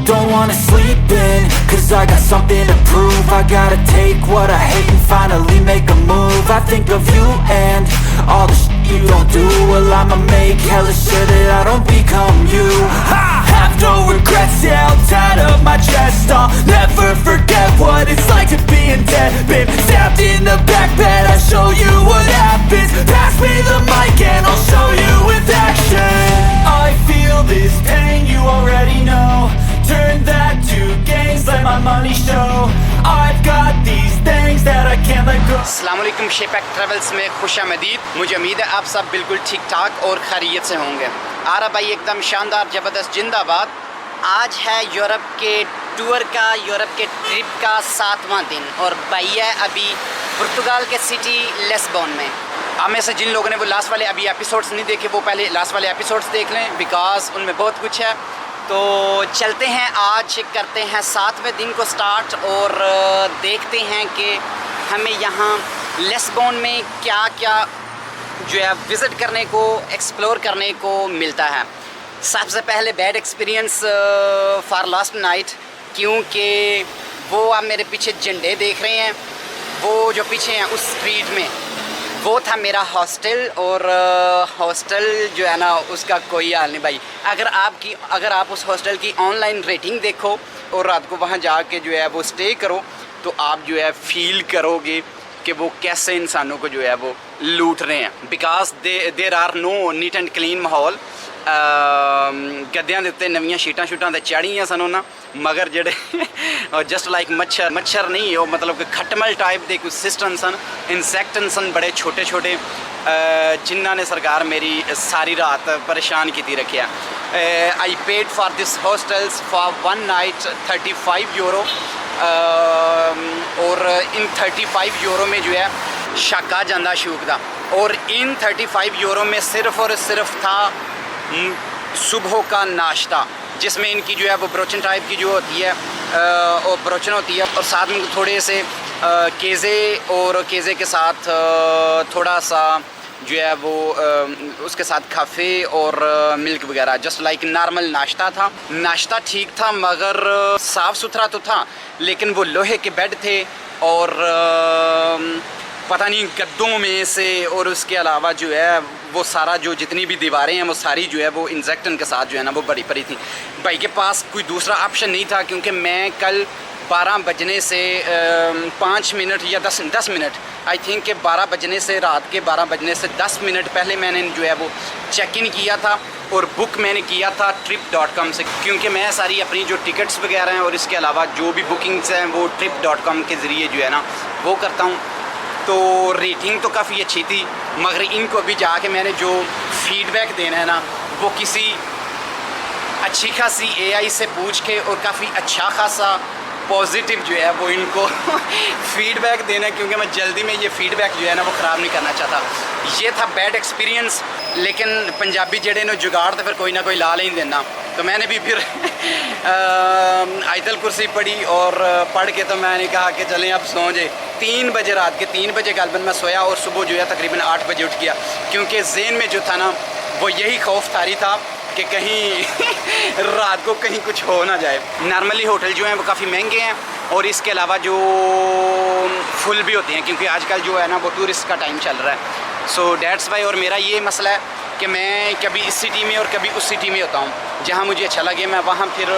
don't wanna sleep in, cause I got something to prove. I gotta take what I hate and finally make a move. I think of you and all the shit you don't do. Well, I'ma make hella sure that I don't become you. I have no regrets, yeah, I'll tie up my chest. I'll never forget what it's like to be in debt. Been stabbed in the back bed, I'll show you what happens. Pass me the mic and I'll show you with action. I feel this pain, you already know. Turn that to gains, let my money show. I've got these things that I can't let go. अस्सलाम वालेकुम, शेपैक travels में खुशामदीद। मुझे उम्मीद है आप सब बिल्कुल ठीक ठाक और खैरियत से होंगे। आ रहा भाई एकदम शानदार ज़बरदस्त जिंदाबाद। आज है यूरोप के टूर का, यूरोप के ट्रिप का 7वां दिन और भाई है अभी पुर्तगाल के सिटी लिस्बन में। आप में से जिन लोगों ने वो लास्ट वाले अभी एपिसोड्स नहीं देखे वो पहले लास्ट वाले एपिसोड्स देख लें, बिकॉज उनमें बहुत कुछ है। तो चलते हैं, आज करते हैं 7वें दिन को स्टार्ट और देखते हैं कि हमें यहाँ लिस्बन में क्या क्या जो है विज़िट करने को, एक्सप्लोर करने को मिलता है। सबसे पहले bad experience for last night, क्योंकि वो आप मेरे पीछे झंडे देख रहे हैं, वो जो पीछे हैं उस स्ट्रीट में वो था मेरा हॉस्टल। और हॉस्टल जो है ना उसका कोई हाल नहीं भाई। अगर आप उस हॉस्टल की ऑनलाइन रेटिंग देखो और रात को वहाँ जाके जो है वो स्टे करो तो आप जो है फील करोगे कि वो कैसे इंसानों को जो है वो लूट रहे हैं। Because there are no neat and clean माहौल। गद्दियां दे उत्ते नवीं शीटां शूटां ते चाढ़ियां सन उन्हां, मगर जेह्ड़े जस्ट लाइक मच्छर नहीं, वो मतलब कि खटमल टाइप दे कुछ सिस्टम सन, इंसैक्ट सन बड़े छोटे छोटे, जिन्हां ने सरकार मेरी सारी रात परेशान की रखिया। I paid for this hostels for 1 night 35 euro और इन 35 यूरो में जो है शक आ जाता शूक का। और इन 35 यूरो में सिर्फ और सिर्फ था सुबह का नाश्ता, जिसमें इनकी जो है वो ब्रोचन टाइप की जो होती है और ब्रोचन होती है और साथ में थोड़े से केज़े और केज़े के साथ थोड़ा सा जो है वो उसके साथ काफ़े और मिल्क वगैरह, जस्ट लाइक नॉर्मल नाश्ता था। नाश्ता ठीक था मगर साफ़ सुथरा तो था, लेकिन वो लोहे के बेड थे और पता नहीं गद्दों में से, और उसके अलावा जो है वो सारा जो जितनी भी दीवारें हैं वो सारी जो है वो इंसेक्टन के साथ जो है ना वो भरी पड़ी थी। भाई के पास कोई दूसरा ऑप्शन नहीं था, क्योंकि मैं कल 12 बजने से 5 मिनट या 10 मिनट आई थिंक कि 12 बजने से रात के 12 बजने से 10 मिनट पहले मैंने जो है वो चेक इन किया था और बुक मैंने किया था trip.com से, क्योंकि मैं सारी अपनी जो टिकट्स वगैरह हैं और इसके अलावा जो भी बुकिंग्स हैं वो trip.com के ज़रिए जो है ना वो करता हूँ। तो रेटिंग तो काफ़ी अच्छी थी, मगर इनको अभी जाके मैंने जो फीडबैक देना है ना वो किसी अच्छी खासी AI से पूछ के और काफ़ी अच्छा खासा पॉजिटिव जो है वो इनको फीडबैक देना है, क्योंकि मैं जल्दी में ये फीडबैक जो है ना वो ख़राब नहीं करना चाहता। ये था बैड एक्सपीरियंस, लेकिन पंजाबी जड़े ने जुगाड़ तो फिर कोई ना कोई ला नहीं देना। तो मैंने भी फिर आयतल कुर्सी पढ़ी और पढ़ के तो मैंने कहा कि चलें अब सो जाए। 3 बजे रात के 3 बजे गालबन मैं सोया और सुबह जो है तकरीबन 8 बजे उठ गया, क्योंकि ज़हन में जो था ना वो यही खौफ तारी था कि कहीं रात को कहीं कुछ हो ना जाए। नॉर्मली होटल जो हैं वो काफ़ी महंगे हैं और इसके अलावा जो फुल भी होते हैं, क्योंकि आजकल जो है ना वो टूरिस्ट का टाइम चल रहा है। सो डैट्स वाई। और मेरा ये मसला है कि मैं कभी इस सिटी में और कभी उस सिटी में होता हूँ, जहाँ मुझे अच्छा लगे मैं वहाँ फिर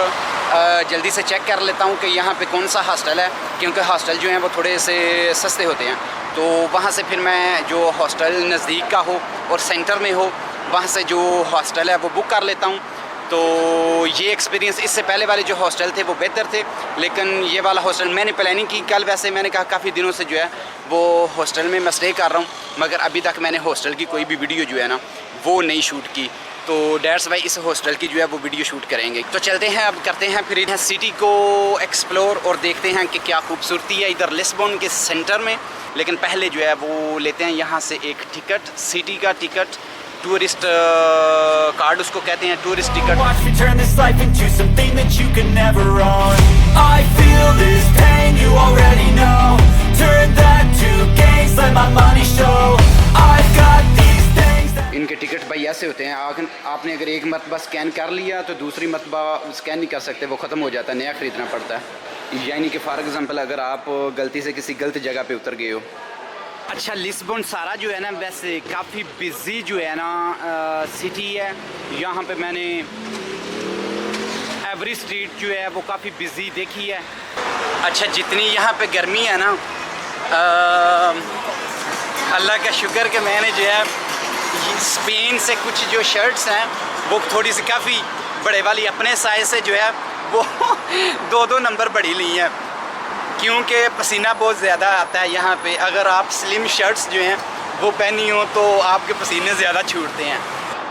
जल्दी से चेक कर लेता हूँ कि यहाँ पे कौन सा हॉस्टल है, क्योंकि हॉस्टल जो हैं वो थोड़े से सस्ते होते हैं। तो वहाँ से फिर मैं जो हॉस्टल नज़दीक का हो और सेंटर में हो वहाँ से जो हॉस्टल है वो बुक कर लेता हूँ। तो ये एक्सपीरियंस, इससे पहले वाले जो हॉस्टल थे वो बेहतर थे, लेकिन ये वाला हॉस्टल मैंने प्लानिंग की कल, वैसे मैंने कहा काफ़ी दिनों से जो है वो हॉस्टल में मैं स्टे कर रहा हूँ, मगर अभी तक मैंने हॉस्टल की कोई भी वीडियो जो है ना वो नहीं शूट की। तो डैट्स वाई इस हॉस्टल की जो है वो वीडियो शूट करेंगे। तो चलते हैं, अब करते हैं फिर इधर सिटी को एक्सप्लोर और देखते हैं कि क्या खूबसूरती है इधर लिस्बन के सेंटर में। लेकिन पहले जो है वो लेते हैं यहाँ से एक टिकट, सिटी का टिकट, टूरिस्ट कार्ड उसको कहते हैं, टूरिस्ट टिकट। इनके टिकट भाई ऐसे होते हैं, आपने अगर एक मरतबा स्कैन कर लिया तो दूसरी मरतबा स्कैन नहीं कर सकते, वो ख़त्म हो जाता है, नया ख़रीदना पड़ता है। यानी कि फ़ॉर एग्ज़ाम्पल अगर आप गलती से किसी गलत जगह पे उतर गए हो। अच्छा, लिस्बन सारा जो है ना वैसे काफ़ी बिज़ी जो है ना सिटी है। यहाँ पे मैंने एवरी स्ट्रीट जो है वो काफ़ी बिज़ी देखी है। अच्छा, जितनी यहाँ पे गर्मी है ना, अल्लाह का शुक्र कि मैंने जो है स्पेन से कुछ जो शर्ट्स हैं वो थोड़ी सी काफ़ी बड़े वाली अपने साइज़ से जो है वो 2-2 नंबर बड़ी ली हैं, क्योंकि पसीना बहुत ज़्यादा आता है यहाँ पे। अगर आप स्लिम शर्ट्स जो हैं वो पहनी हो तो आपके पसीने ज़्यादा छूटते हैं।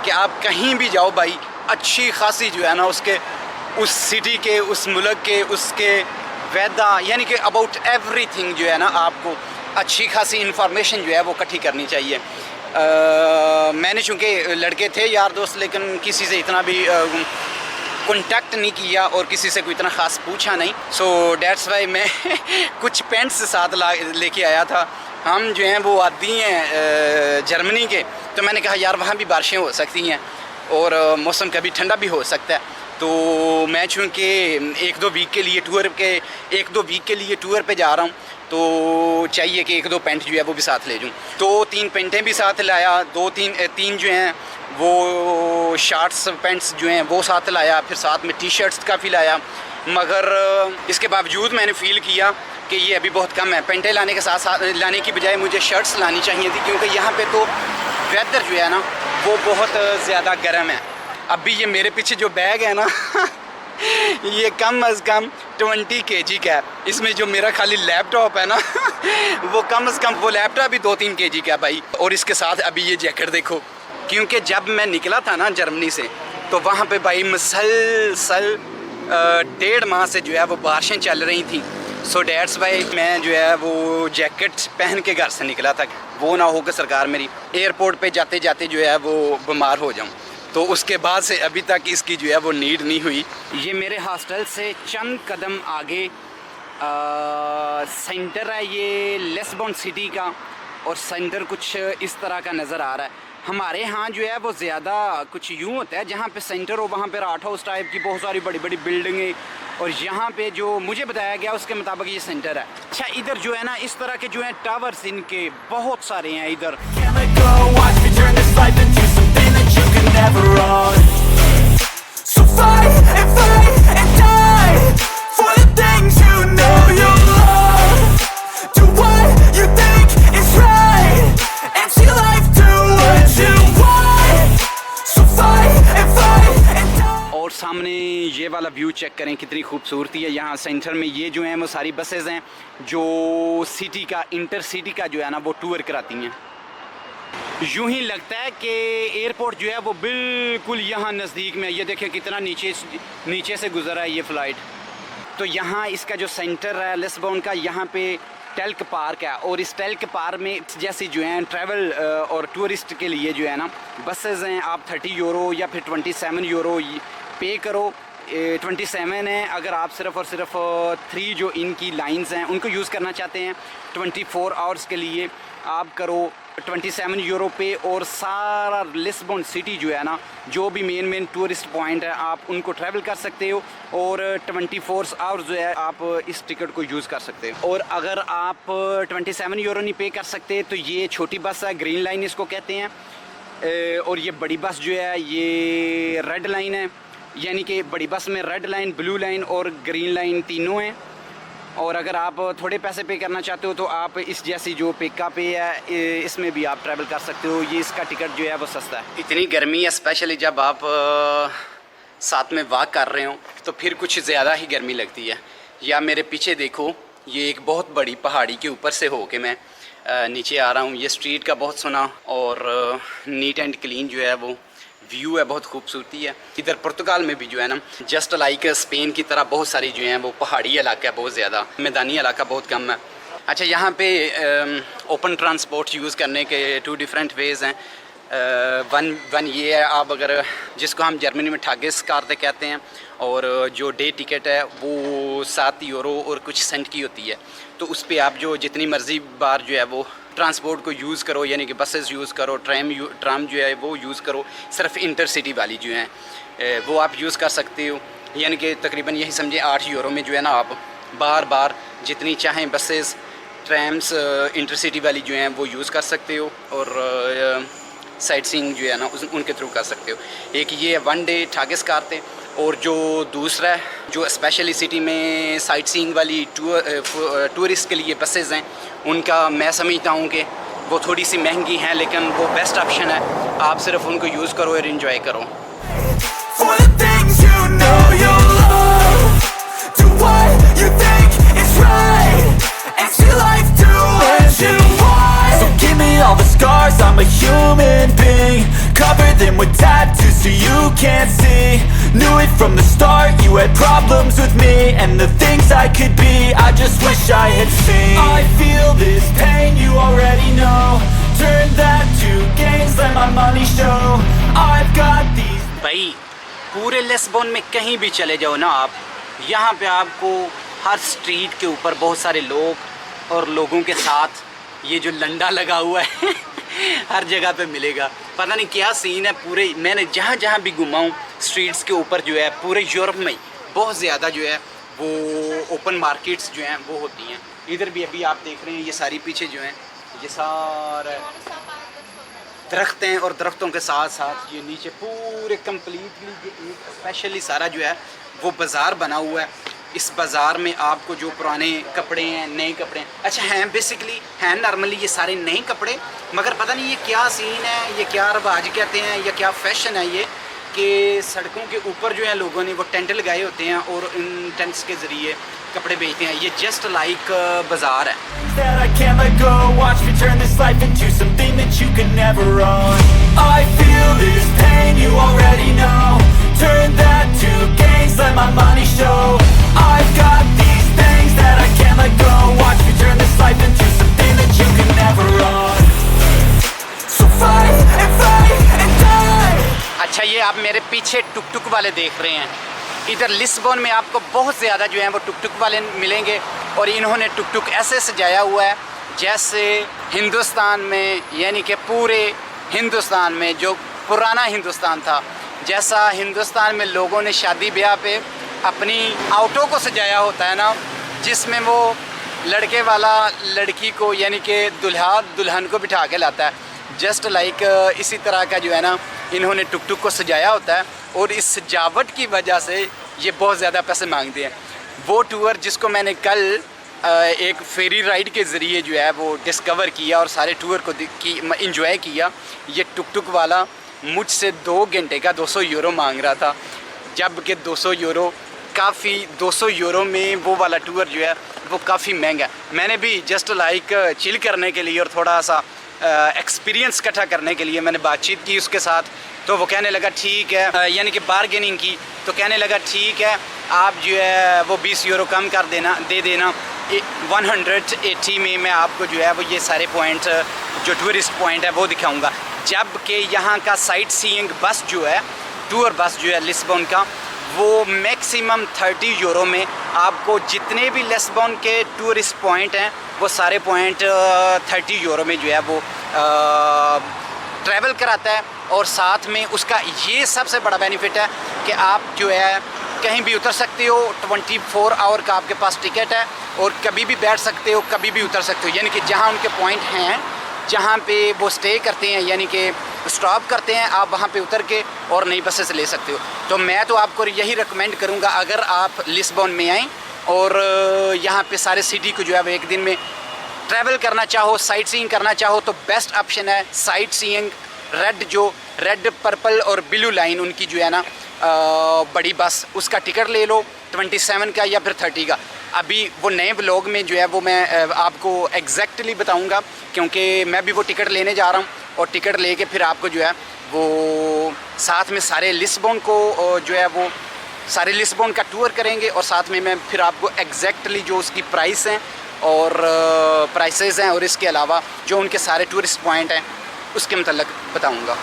कि आप कहीं भी जाओ भाई, अच्छी खासी जो है ना उसके उस सिटी के, उस मुल्क के, उसके वेदर, यानी कि अबाउट एवरीथिंग जो है ना आपको अच्छी खासी इन्फॉर्मेशन जो है वो इकट्ठी करनी चाहिए। मैंने चूँकि लड़के थे यार दोस्त, लेकिन किसी से इतना भी कॉन्टैक्ट नहीं किया और किसी से कोई इतना ख़ास पूछा नहीं। सो डैट्स वाई मैं कुछ पेंट्स साथ लेके आया था। हम जो हैं वो आती हैं जर्मनी के, तो मैंने कहा यार वहाँ भी बारिशें हो सकती हैं और मौसम कभी ठंडा भी हो सकता है। तो मैं चूँकि 1-2 वीक के लिए टूर पे जा रहा हूँ, तो चाहिए कि 1-2 पैंट जो है वो भी साथ ले जाऊँ। 2-3 पैंटें भी साथ लाया, 2-3 जो हैं वो शॉर्ट्स पैंट्स जो हैं वो साथ लाया, फिर साथ में टी-शर्ट्स काफ़ी लाया। मगर इसके बावजूद मैंने फ़ील किया कि ये अभी बहुत कम है। पैंटें लाने के साथ लाने की बजाय मुझे शर्ट्स लानी चाहिए थी, क्योंकि यहाँ पे तो वेदर जो है ना वो बहुत ज़्यादा गर्म है। अभी ये मेरे पीछे जो बैग है ना ये कम अज़ कम 20 kg का है। इसमें जो मेरा खाली लैपटॉप है ना वो कम अज़ कम वो लैपटॉप भी 2-3 kg का है भाई। और इसके साथ अभी ये जैकेट देखो, क्योंकि जब मैं निकला था ना जर्मनी से, तो वहाँ पे भाई मुसलसल 1.5 माह से जो है वो बारिशें चल रही थी। सो डैट्स वाई मैं जो है वो जैकेट पहन के घर से निकला था, वो ना हो कि सरकार मेरी एयरपोर्ट पे जाते जाते जो है वो बीमार हो जाऊँ। तो उसके बाद से अभी तक इसकी जो है वो नीड नहीं हुई। ये मेरे हॉस्टल से चंद कदम आगे सेंटर है ये लिस्बन सिटी का, और सेंटर कुछ इस तरह का नज़र आ रहा है। हमारे यहाँ जो है वो ज़्यादा कुछ यूँ होता है, जहाँ पे सेंटर हो वहाँ पे राट हाउस टाइप की बहुत सारी बड़ी बड़ी बिल्डिंगें, और यहाँ पे जो मुझे बताया गया उसके मुताबिक ये सेंटर है। अच्छा, इधर जो है ना इस तरह के जो है टावर्स इनके बहुत सारे हैं इधर। Never run. So fight and die for the things you know you love. Do what you think is right and see life do what you want. So fight and die. और सामने ये वाला view check करें, कितनी खूबसूरती है। यहाँ centre में ये जो हैं वो सारी बसेज हैं जो सिटी का, इंटर सिटी का जो है ना वो टूर कराती हैं। यूं ही लगता है कि एयरपोर्ट जो है वो बिल्कुल यहाँ नज़दीक में। ये देखिए कितना नीचे से गुजरा है ये फ़्लाइट। तो यहाँ इसका जो सेंटर है लिस्बन का, यहाँ पे टेल्क पार्क है, और इस टेल्क पार्क में जैसी जो है ट्रैवल और टूरिस्ट के लिए जो है ना बसेज हैं। आप 30 यूरो या फिर 27 यूरो पे करो। 27 है अगर आप सिर्फ़ और सिर्फ 3 जो इनकी लाइंस हैं उनको यूज़ करना चाहते हैं 24 आवर्स के लिए, आप करो 27 यूरो पे, और सारा लिस्बन सिटी जो है ना जो भी मेन टूरिस्ट पॉइंट है आप उनको ट्रैवल कर सकते हो, और 24 आवर्स जो है आप इस टिकट को यूज़ कर सकते हो। और अगर आप 27 यूरो नहीं पे कर सकते तो ये छोटी बस है, ग्रीन लाइन इसको कहते हैं, और ये बड़ी बस जो है ये रेड लाइन है। यानी कि बड़ी बस में रेड लाइन, ब्लू लाइन और ग्रीन लाइन तीनों हैं। और अगर आप थोड़े पैसे पे करना चाहते हो तो आप इस जैसी जो पिका पे है इसमें भी आप ट्रैवल कर सकते हो। ये इसका टिकट जो है वो सस्ता है। इतनी गर्मी है, स्पेशली जब आप साथ में वॉक कर रहे हो तो फिर कुछ ज़्यादा ही गर्मी लगती है। या मेरे पीछे देखो, ये एक बहुत बड़ी पहाड़ी के ऊपर से हो के मैं नीचे आ रहा हूँ। ये स्ट्रीट का बहुत सुना और नीट एंड क्लीन जो है वो व्यू है, बहुत खूबसूरती है। इधर पुर्तगाल में भी जो है ना जस्ट लाइक स्पेन की तरह बहुत सारी जो हैं वो पहाड़ी इलाका है, बहुत ज़्यादा मैदानी इलाका बहुत कम है। अच्छा, यहाँ पे ओपन ट्रांसपोर्ट यूज़ करने के 2 डिफरेंट वेज़ हैं। वन ये है, आप अगर जिसको हम जर्मनी में ठागेस कारते कहते हैं, और जो डे टिकट है वो 7 यूरो और कुछ सेंट की होती है। तो उस पर आप जो जितनी मर्ज़ी बार जो है वो ट्रांसपोर्ट को यूज़ करो, यानी कि बसेस यूज़ करो, ट्राम जो है वो यूज़ करो, सिर्फ इंटरसिटी वाली जो हैं वो आप यूज़ कर सकते हो। यानी कि तकरीबन यही समझे 8 यूरो में जो है ना आप बार बार जितनी चाहें बसेस, ट्रैम्स, इंटरसिटी वाली जो हैं वो यूज़ कर सकते हो और साइट सीइंग जो है ना उनके थ्रू कर सकते हो। एक ये 1 डे ठाकिस कारते, और जो दूसरा है जो स्पेशली सिटी में साइट सीइंग वाली टूरिस्ट के लिए बसेस हैं, उनका मैं समझता हूँ कि वो थोड़ी सी महंगी हैं, लेकिन वो बेस्ट ऑप्शन है। आप सिर्फ उनको यूज़ करो और इन्जॉय करो। For the things you know you love, do what you think is right, and see life through as you want. So give me all the scars, I'm a human being. Cover them with tattoos so you can't see. Knew it from the start, you had problems with me and the things I could be, I just wish I had seen. I feel this pain, you already know. Turn that to gains, let my money show. I've got these. भाई पूरे Lisbon में कहीं भी चले जाओ ना आप, यहाँ पे आपको हर स्ट्रीट के ऊपर बहुत सारे लोग और लोगों के साथ ये जो लंडा लगा हुआ है हर जगह पे मिलेगा। पता नहीं क्या सीन है पूरे, मैंने जहाँ जहाँ भी घुमा हूँ स्ट्रीट्स के ऊपर जो है पूरे यूरोप में बहुत ज़्यादा जो है वो ओपन मार्केट्स जो हैं वो होती हैं। इधर भी अभी आप देख रहे हैं ये सारी पीछे जो हैं ये सारा दरख्त हैं, और दरख्तों के साथ साथ ये नीचे पूरे कम्प्लीटली एक स्पेशली सारा जो है वो बाज़ार बना हुआ है। इस बाज़ार में आपको जो पुराने कपड़े हैं, नए कपड़े हैं, अच्छा हैं बेसिकली हैं नॉर्मली ये सारे नए कपड़े, मगर पता नहीं ये क्या सीन है, ये क्या रवाज कहते हैं या क्या फैशन है ये कि सड़कों के ऊपर जो है लोगों ने वो टेंट लगाए होते हैं और इन टेंट्स के ज़रिए कपड़े बेचते हैं। ये जस्ट लाइक बाज़ार है। That I can't let go, watch me turn this life into something that you could never own. I feel this pain, you already know. Turn that to gains, let my money show. I've got these things that I can't let go, watch me turn this life into something that you could never own. So fight and die. अच्छा ये आप मेरे पीछे टुक टुक वाले देख रहे हैं, इधर लिस्बन में आपको बहुत ज़्यादा जो है वो टुक टुक वाले मिलेंगे, और इन्होंने टुक टुक ऐसे सजाया हुआ है जैसे हिंदुस्तान में, यानी कि पूरे हिंदुस्तान में जो पुराना हिंदुस्तान था, जैसा हिंदुस्तान में लोगों ने शादी ब्याह पे अपनी ऑटो को सजाया होता है ना, जिसमें वो लड़के वाला लड़की को यानी कि दुल्हा दुल्हन को बिठा के लाता है, जस्ट लाइक इसी तरह का जो है ना इन्होंने टुक टुक को सजाया होता है, और इस सजावट की वजह से ये बहुत ज़्यादा पैसे मांगते हैं। वो टूर जिसको मैंने कल एक फेरी राइड के ज़रिए जो है वो डिस्कवर किया और सारे टूर को इंजॉय किया, ये टुक टुक वाला मुझसे 2 घंटे का 200 यूरो मांग रहा था, जबकि 200 यूरो काफ़ी 200 यूरो में वो वाला टूर जो है वो काफ़ी महंगा है। मैंने भी जस्ट लाइक चिल करने के लिए और थोड़ा सा एक्सपीरियंस इकट्ठा करने के लिए मैंने बातचीत की उसके साथ, तो वो कहने लगा ठीक है, यानी कि बारगेनिंग की, तो कहने लगा ठीक है आप जो है वो 20 यूरो कम कर देना, दे देना 180 में मैं आपको जो है वो ये सारे पॉइंट जो टूरिस्ट पॉइंट है वो दिखाऊंगा। जबकि यहाँ का साइट सीइंग बस जो है, टूर बस जो है लिस्बन का, वो मैक्सिमम 30 यूरो में आपको जितने भी लिस्बन के टूरिस्ट पॉइंट हैं वो सारे पॉइंट 30 यूरो में जो है वो ट्रैवल कराता है। और साथ में उसका ये सबसे बड़ा बेनिफिट है कि आप जो है कहीं भी उतर सकते हो, 24 आवर का आपके पास टिकट है, और कभी भी बैठ सकते हो, कभी भी उतर सकते हो, यानी कि जहाँ उनके पॉइंट हैं जहाँ पे वो स्टे करते हैं, यानी कि स्टॉप करते हैं, आप वहाँ पे उतर के और नई बसेस ले सकते हो। तो मैं तो आपको यही रिकमेंड करूँगा, अगर आप लिस्बन में आएँ और यहाँ पे सारे सिटी को जो है वो एक दिन में ट्रैवल करना चाहो, साइट सीइंग करना चाहो, तो बेस्ट ऑप्शन है साइट सीइंग रेड पर्पल और ब्लू लाइन उनकी जो है ना बड़ी बस, उसका टिकट ले लो 27 का या फिर 30 का। अभी वो नए ब्लॉग में जो है वो मैं आपको एग्जैक्टली बताऊंगा, क्योंकि मैं भी वो टिकट लेने जा रहा हूँ, और टिकट लेके फिर आपको जो है वो साथ में सारे लिस्बन को जो है वो सारे लिस्बन का टूर करेंगे, और साथ में मैं फिर आपको एग्जैक्टली जो उसकी प्राइस हैं और प्राइसेस हैं और इसके अलावा जो उनके सारे टूरिस्ट पॉइंट हैं उसके मतलब बताऊंगा।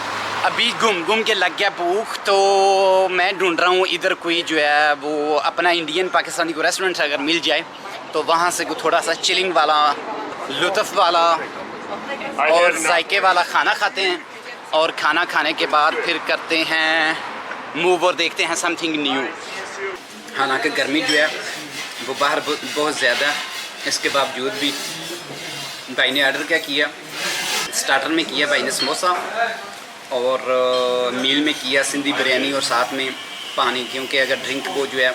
अभी घूम के लग गया भूख, तो मैं ढूंढ रहा हूँ इधर कोई जो है वो अपना इंडियन पाकिस्तानी को रेस्टोरेंट अगर मिल जाए तो वहाँ से थोड़ा सा चिलिंग वाला, लुत्फ़ वाला और जायके वाला खाना खाते हैं, और खाना खाने के बाद फिर करते हैं मूव और देखते हैं समथिंग न्यू। हालांकि गर्मी जो है वो बाहर बहुत ज़्यादा है, इसके बावजूद भी भाई ने ऑर्डर क्या किया, स्टार्टर में किया भाई ने समोसा, और मील में किया सिंधी बिरयानी और साथ में पानी, क्योंकि अगर ड्रिंक वो जो है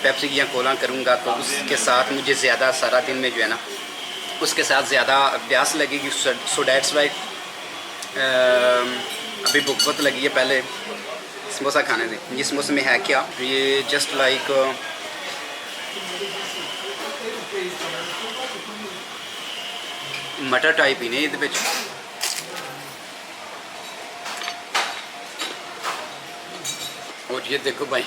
पेप्सी या कोला करूँगा तो उसके साथ मुझे ज़्यादा सारा दिन में जो है ना उसके साथ ज़्यादा प्यास लगेगी, सो डैट्स वाई अभी भूख बहुत लगी है, पहले समोसा खाने दें। ये समोसे में है क्या, ये जस्ट लाइक मटर टाइप ही नहीं ये, और ये देखो भाई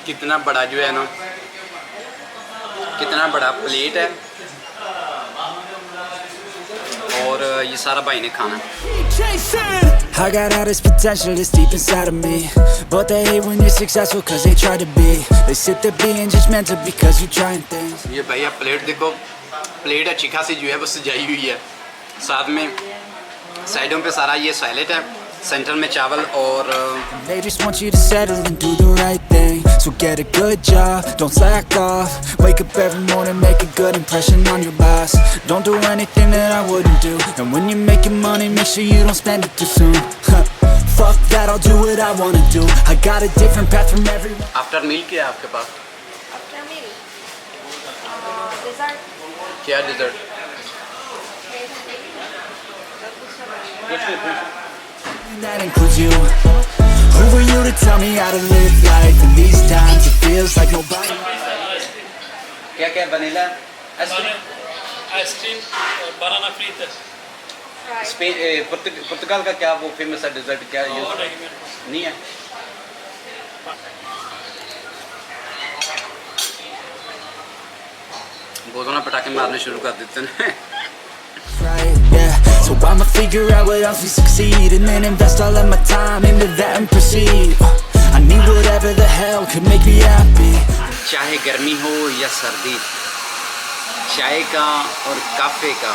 कितना बड़ा जो है ना, कितना बड़ा प्लेट है, और ये सारा भाई ने खाना। I got all this potential that's deep inside of me, but they hate when you're successful cause they try to be. They sit there being judgmental because you're trying things. ये भैया plate देखो, plate अच्छी खासी जो है वो सजाई हुई है, साथ में साइडों पे सारा ये सैलेड है, सेंटर में चावल, और They just want you to settle and do the right thing. So get a good job, don't slack off. Wake up every morning, make a good impression on your boss. Don't do anything that I wouldn't do. And when you're making money, make sure you don't spend it too soon. Fuck that, I'll do what I wanna do. I got a different path from everyone. After meal क्या है आपके पास? After meal, dessert. क्या dessert? That includes you. Who were you to tell me how to live life? In these times it feels like nobody. क्या क्या vanilla ice cream और बनाना freeze है। Spain पुर्तगाल का क्या वो फेमस है डिज़र्ट, क्या ये और नहीं नहीं है? बोतलों में पटाखे मारने शुरू कर देते हैं। Right, yeah. So I'ma figure out what else we succeed, and then invest all of my time into that and proceed. I need whatever the hell could make me happy. चाहे गर्मी हो या सर्दी, चाय का और काफ़े का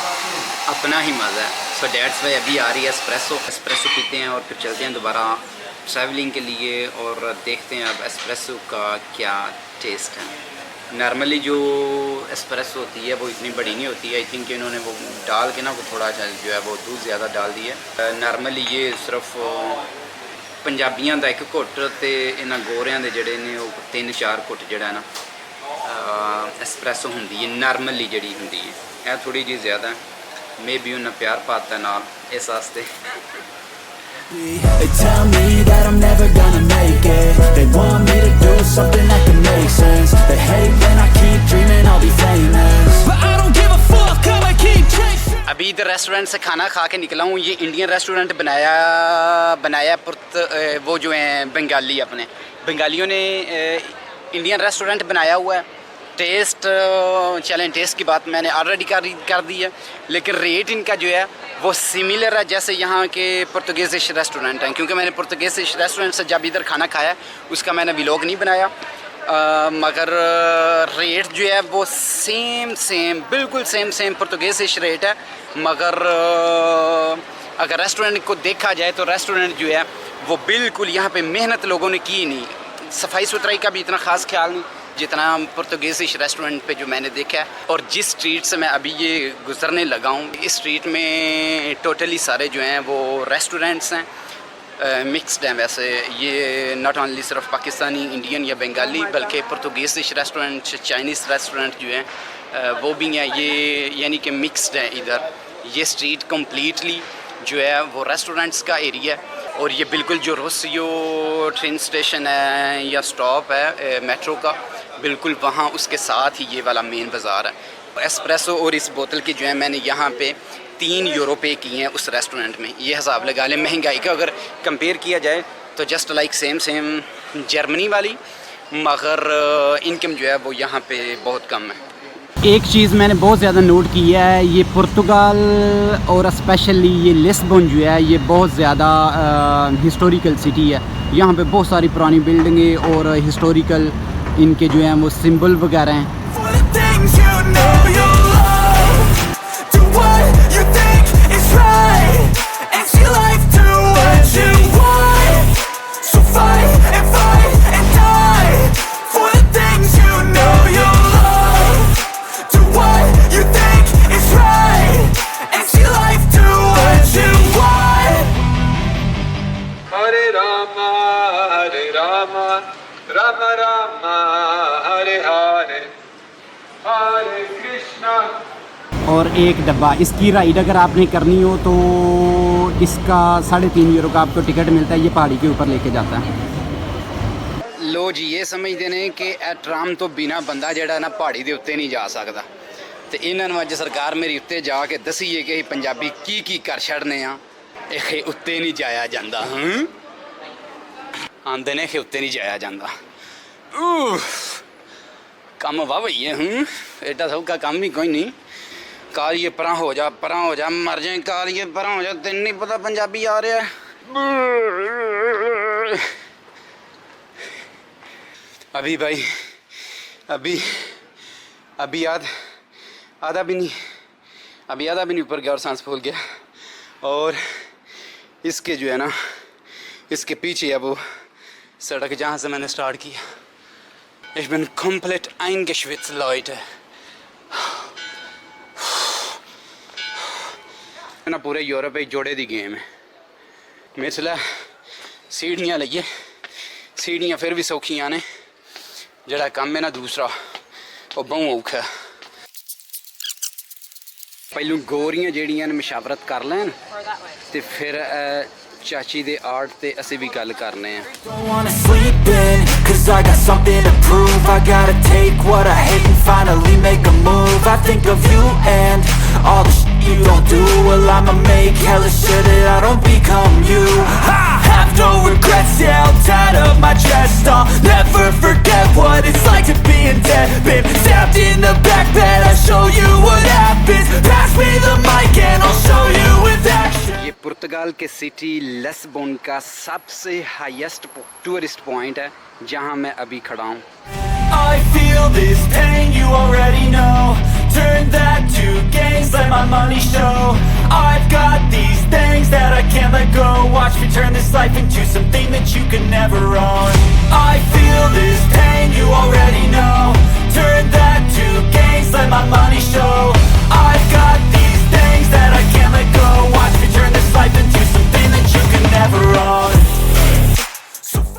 अपना ही मज़ा है। सो डैट्स वाई अभी आ रही है एस्प्रेसो पीते हैं और फिर चलते हैं दोबारा ट्रैवलिंग के लिए, और देखते हैं अब एस्प्रेसो का क्या टेस्ट है। नॉर्मली जो एस्प्रेसो होती है वो इतनी बड़ी नहीं होती है, आई थिंक इन्होंने वो डाल के ना वो थोड़ा सा जो है वो दूध ज़्यादा डाल दी है। नॉर्मली ये सिर्फ पंजाबियों का एक घुट तो इन्होंने गोरियां के जोड़े ने 3-4 घुट जोड़ा ना एस्प्रेसो होंगी है नॉर्मली जी होंगी है, यह थोड़ी जी ज़्यादा मे बी उन्हें प्यार पाता नाल इस वास्ते। They tell me that I'm never gonna make it. They want me to do something that can make sense. They hate when I keep dreaming I'll be famous, but I don't give a fuck, I'ma keep chasing. अभी इधर restaurant से खाना खा के निकला हूँ। ये Indian restaurant बनाया वो जो हैं बंगाली, अपने बंगालियों ने इंडियन रेस्टोरेंट बनाया हुआ है। टेस्ट चलें, टेस्ट की बात मैंने ऑलरेडी कर दी है, लेकिन रेट इनका जो है वो सिमिलर है जैसे यहाँ के पुर्तगीज़ रेस्टोरेंट हैं, क्योंकि मैंने पुर्तगीज़ रेस्टोरेंट से जब इधर खाना खाया उसका मैंने व्लॉग नहीं बनाया, मगर रेट जो है वो सेम बिल्कुल सेम पुर्तगीज़ रेट है। मगर अगर रेस्टोरेंट को देखा जाए तो रेस्टोरेंट जो है वो बिल्कुल यहाँ पे मेहनत लोगों ने की नहीं, सफाई सुथराई का भी इतना ख़ास ख्याल नहीं जितना पुर्तगीज़ रेस्टोरेंट पे जो मैंने देखा है। और जिस स्ट्रीट से मैं अभी ये गुज़रने लगा हूँ, इस स्ट्रीट में टोटली सारे जो हैं वो रेस्टोरेंट्स हैं, मिक्सड हैं। वैसे ये नॉट ओनली सिर्फ पाकिस्तानी, इंडियन या बंगाली, बल्कि पुर्तगीज़ रेस्टोरेंट, चाइनीज़ रेस्टोरेंट जो हैं वो भी हैं, ये यानी कि मिक्सड हैं। इधर ये स्ट्रीट कम्प्लीटली जो है वो रेस्टोरेंट्स का एरिया है। और ये बिल्कुल जो रोसियो ट्रेन स्टेशन है या स्टॉप है मेट्रो का, बिल्कुल वहाँ उसके साथ ही ये वाला मेन बाज़ार है। एस्प्रेसो और इस बोतल की जो है मैंने यहाँ पे 3 यूरो पे की हैं उस रेस्टोरेंट में। ये हिसाब लगा लें महंगाई का, अगर कंपेयर किया जाए तो जस्ट लाइक सेम जर्मनी वाली, मगर इनकम जो है वो यहाँ पे बहुत कम है। एक चीज़ मैंने बहुत ज़्यादा नोट की है, ये पुर्तगाल और स्पेशली ये लिस्बन जो है ये बहुत ज़्यादा हिस्टोरिकल सिटी है। यहाँ पे बहुत सारी पुरानी बिल्डिंगें और हिस्टोरिकल इनके जो हैं वो सिंबल वगैरह हैं। Rama Rama Hare Hare Hare Krishna। और एक डब्बा इसकी राइड अगर आपने करनी हो तो इसका 3.5 यूरो का आपको टिकट मिलता है। ये पहाड़ी के ऊपर लेके जाता है। लो जी, ये समझते हैं कि ट्राम तो बिना बंदा जड़ा ना पहाड़ी के उत्ते नहीं जा सकता। तो इन्होंने अज सरकार मेरी उत्ते जाके दसी है कि पंजाबी की कर छड़ने उत्ते नहीं जाया जाता। आंदे ने उत्ते नहीं जाया जाता। कम वाह भई है। एडा सौखा काम ही कोई नहीं। कालिए परा हो जा मर जाए। कालिए परा हो जा, तेन नहीं पता पंजाबी आ रहा है। अभी भाई अभी आधा भी नहीं ऊपर गया और सांस फूल गया। और इसके जो है ना, इसके पीछे है वो सड़क जहाँ से मैंने स्टार्ट किया। Ich bin komplett eingeschwitzt, Leute। ना पूरे यूरोप जोड़े दी गेम है। मिसला सीढ़ियाँ लइए, सीढ़ियाँ फिर भी सौखियाँ ने। जड़ा काम है ना दूसरा वो बहु औखा। पहलू गोरियां जड़ियां ने मशावरत कर लैन ते फिर चाची दे आर्ट ते असी भी गल करने हैं। Don't wanna sleep in, 'cause I got something to prove. I gotta take what I hate and finally make a move. I think of you and all the shit you don't do. Well, I'ma make hella sure that I don't become you. I have no regrets, yeah, I'll tie up my chest. I'll never forget what it's like to be in debt. Been stabbed in the back bed, I'll show you what happens. Pass me the mic and I'll show you with action. ये पुर्तगाल के city Lisbon का सबसे highest tourist point है जहाँ मैं अभी खड़ा हूँ। I feel this pain, you already know. Turn that to gains, let my money show. I've got these things that I can't let go. Watch me turn this life into something that you can never own. I feel this pain, you already know.